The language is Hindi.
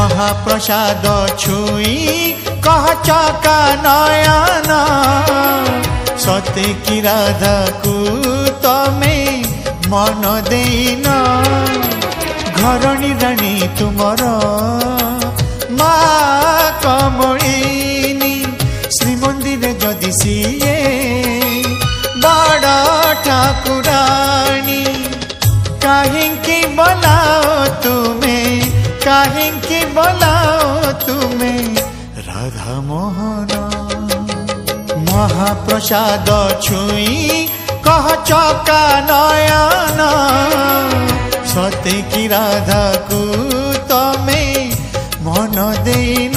महाप्रसाद छुई कह चका नयन सते की राधा को तमे मन देन घरणी राणी तुमर मा कमलिनी श्रीमंदिर जदि सीए बड़ ठाकुराणी काहेंकी बोलाओ तुम्हें राधा मोहन महाप्रसाद छुई कह चका नयन सते की राधा को तमे मन देन